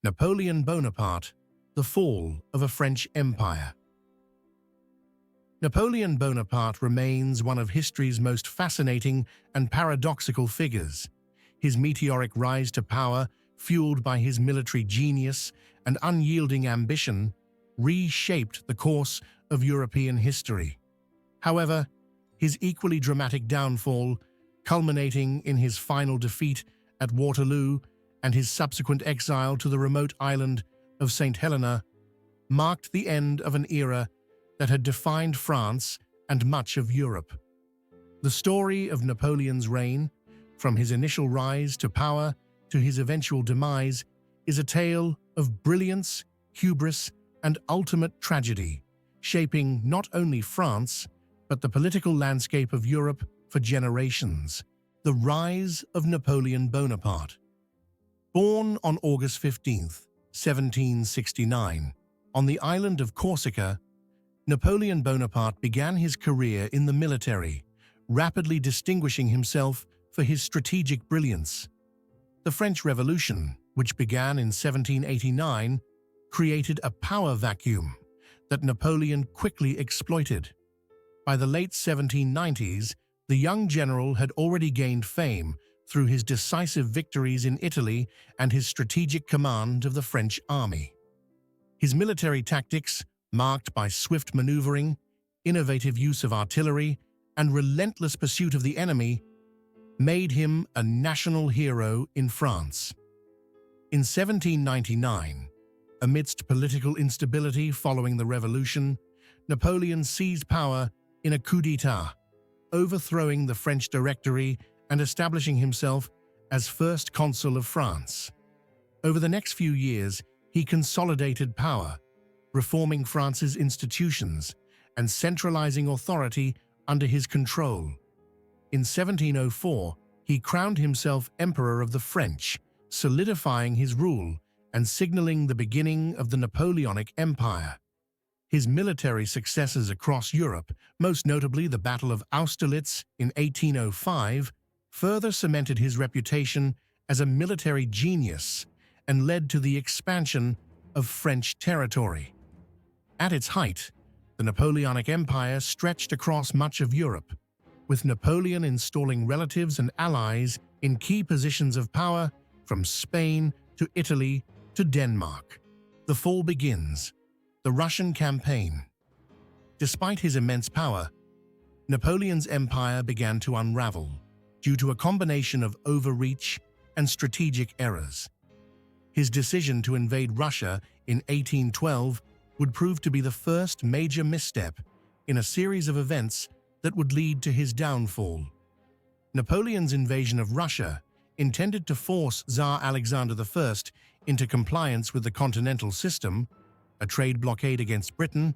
Napoleon Bonaparte, the fall of a French empire. Napoleon Bonaparte remains one of history's most fascinating and paradoxical figures. His meteoric rise to power, fueled by his military genius and unyielding ambition, reshaped the course of European history. However, his equally dramatic downfall, culminating in his final defeat at Waterloo and his subsequent exile to the remote island of Saint Helena, marked the end of an era that had defined France and much of Europe. The story of Napoleon's reign, from his initial rise to power to his eventual demise, is a tale of brilliance, hubris, and ultimate tragedy, shaping not only France, but the political landscape of Europe for generations. The rise of Napoleon Bonaparte. Born on August 15, 1769, on the island of Corsica, Napoleon Bonaparte began his career in the military, rapidly distinguishing himself for his strategic brilliance. The French Revolution, which began in 1789, created a power vacuum that Napoleon quickly exploited. By the late 1790s, the young general had already gained fame through his decisive victories in Italy and his strategic command of the French army. His military tactics, marked by swift maneuvering, innovative use of artillery, and relentless pursuit of the enemy, made him a national hero in France. In 1799, amidst political instability following the Revolution, Napoleon seized power in a coup d'état, overthrowing the French Directory and establishing himself as first consul of France. Over the next few years, he consolidated power, reforming France's institutions and centralizing authority under his control. In 1704, he crowned himself Emperor of the French, solidifying his rule and signaling the beginning of the Napoleonic Empire. His military successes across Europe, most notably the Battle of Austerlitz in 1805, further cemented his reputation as a military genius and led to the expansion of French territory. At its height, the Napoleonic Empire stretched across much of Europe, with Napoleon installing relatives and allies in key positions of power from Spain to Italy to Denmark. The fall begins. The Russian campaign. Despite his immense power, Napoleon's empire began to unravel due to a combination of overreach and strategic errors. His decision to invade Russia in 1812 would prove to be the first major misstep in a series of events that would lead to his downfall. Napoleon's invasion of Russia, intended to force Tsar Alexander I into compliance with the continental system, a trade blockade against Britain,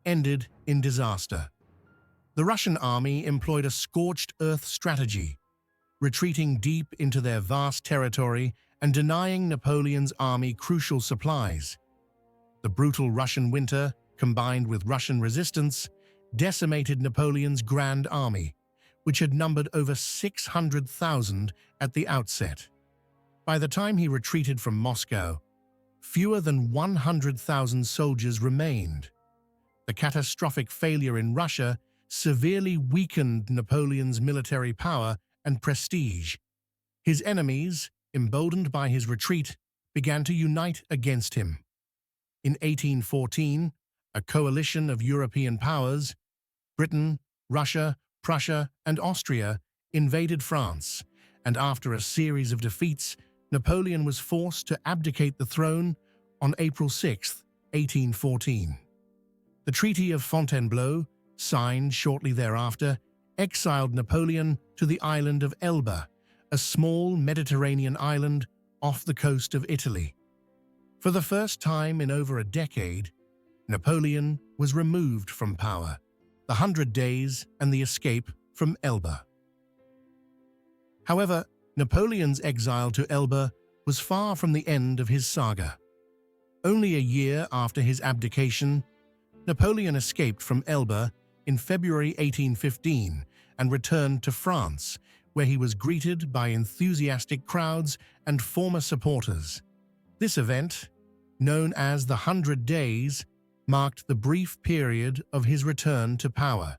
ended in disaster. The Russian army employed a scorched earth strategy, retreating deep into their vast territory and denying Napoleon's army crucial supplies. The brutal Russian winter, combined with Russian resistance, decimated Napoleon's Grand Army, which had numbered over 600,000 at the outset. By the time he retreated from Moscow, fewer than 100,000 soldiers remained. The catastrophic failure in Russia severely weakened Napoleon's military power and prestige. His enemies, emboldened by his retreat, began to unite against him. In 1814, a coalition of European powers, Britain, Russia, Prussia, and Austria, invaded France, and after a series of defeats, Napoleon was forced to abdicate the throne on April 6, 1814. The Treaty of Fontainebleau, signed shortly thereafter, exiled Napoleon to the island of Elba, a small Mediterranean island off the coast of Italy. For the first time in over a decade, Napoleon was removed from power, the 100 Days and the escape from Elba. However, Napoleon's exile to Elba was far from the end of his saga. Only a year after his abdication, Napoleon escaped from Elba in February 1815 and returned to France, where he was greeted by enthusiastic crowds and former supporters. This event, known as the 100 Days, marked the brief period of his return to power,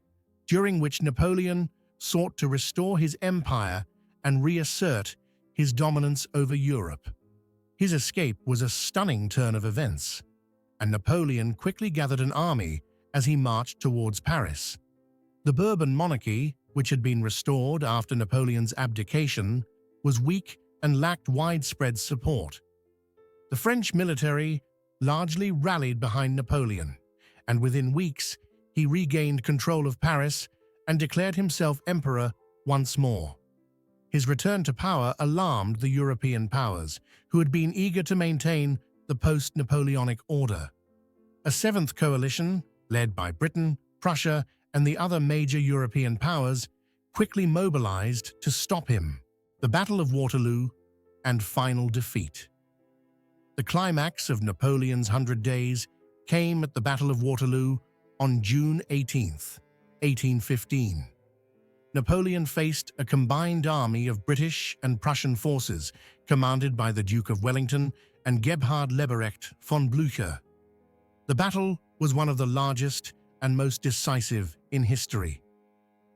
during which Napoleon sought to restore his empire and reassert his dominance over Europe. His escape was a stunning turn of events, and Napoleon quickly gathered an army as he marched towards Paris. The Bourbon monarchy, which had been restored after Napoleon's abdication, was weak and lacked widespread support. The French military largely rallied behind Napoleon, and within weeks he regained control of Paris and declared himself emperor once more. His return to power alarmed the European powers, who had been eager to maintain the post-Napoleonic order. A seventh coalition, led by Britain, Prussia, and the other major European powers, quickly mobilized to stop him. The Battle of Waterloo and final defeat. The climax of Napoleon's 100 Days came at the Battle of Waterloo on June 18, 1815. Napoleon faced a combined army of British and Prussian forces commanded by the Duke of Wellington and Gebhard Leberecht von Blücher. The battle was one of the largest and most decisive in history.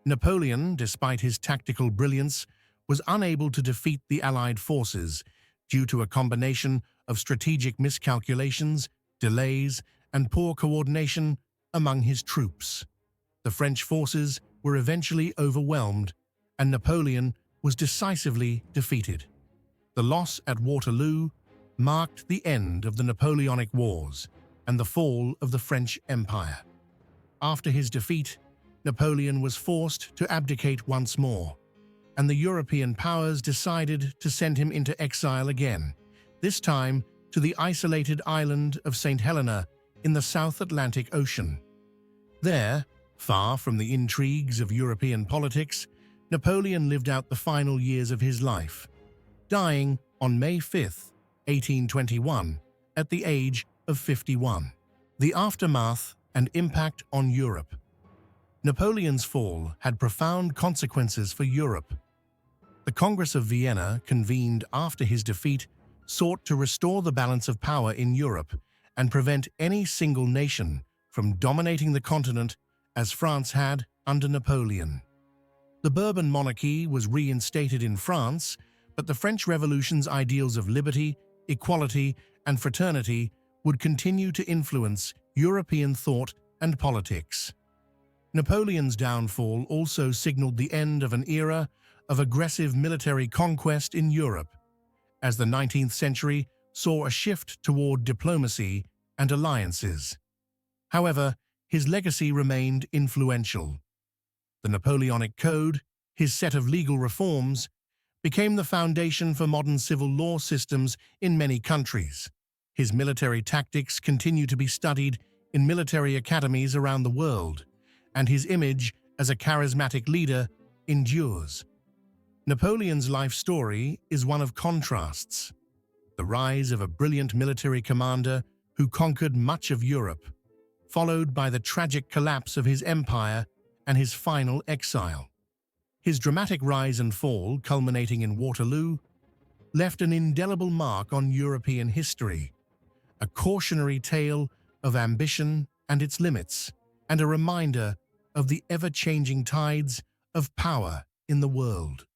Napoleon, despite his tactical brilliance, was unable to defeat the Allied forces due to a combination of strategic miscalculations, delays, and poor coordination among his troops. The French forces were eventually overwhelmed, and Napoleon was decisively defeated. The loss at Waterloo marked the end of the Napoleonic Wars and the fall of the French Empire. After his defeat, Napoleon was forced to abdicate once more, and the European powers decided to send him into exile again, this time to the isolated island of Saint Helena in the South Atlantic Ocean. There, far from the intrigues of European politics, Napoleon lived out the final years of his life, dying on May 5, 1821, at the age of 51. The aftermath and impact on Europe. Napoleon's fall had profound consequences for Europe. The Congress of Vienna, convened after his defeat, sought to restore the balance of power in Europe and prevent any single nation from dominating the continent as France had under Napoleon. The Bourbon monarchy was reinstated in France, but the French Revolution's ideals of liberty, equality, and fraternity would continue to influence European thought and politics. Napoleon's downfall also signaled the end of an era of aggressive military conquest in Europe, as the 19th century saw a shift toward diplomacy and alliances. However, his legacy remained influential. The Napoleonic Code, his set of legal reforms, became the foundation for modern civil law systems in many countries. His military tactics continue to be studied in military academies around the world, and his image as a charismatic leader endures. Napoleon's life story is one of contrasts. The rise of a brilliant military commander who conquered much of Europe, followed by the tragic collapse of his empire and his final exile. His dramatic rise and fall, culminating in Waterloo, left an indelible mark on European history, a cautionary tale of ambition and its limits, and a reminder of the ever-changing tides of power in the world.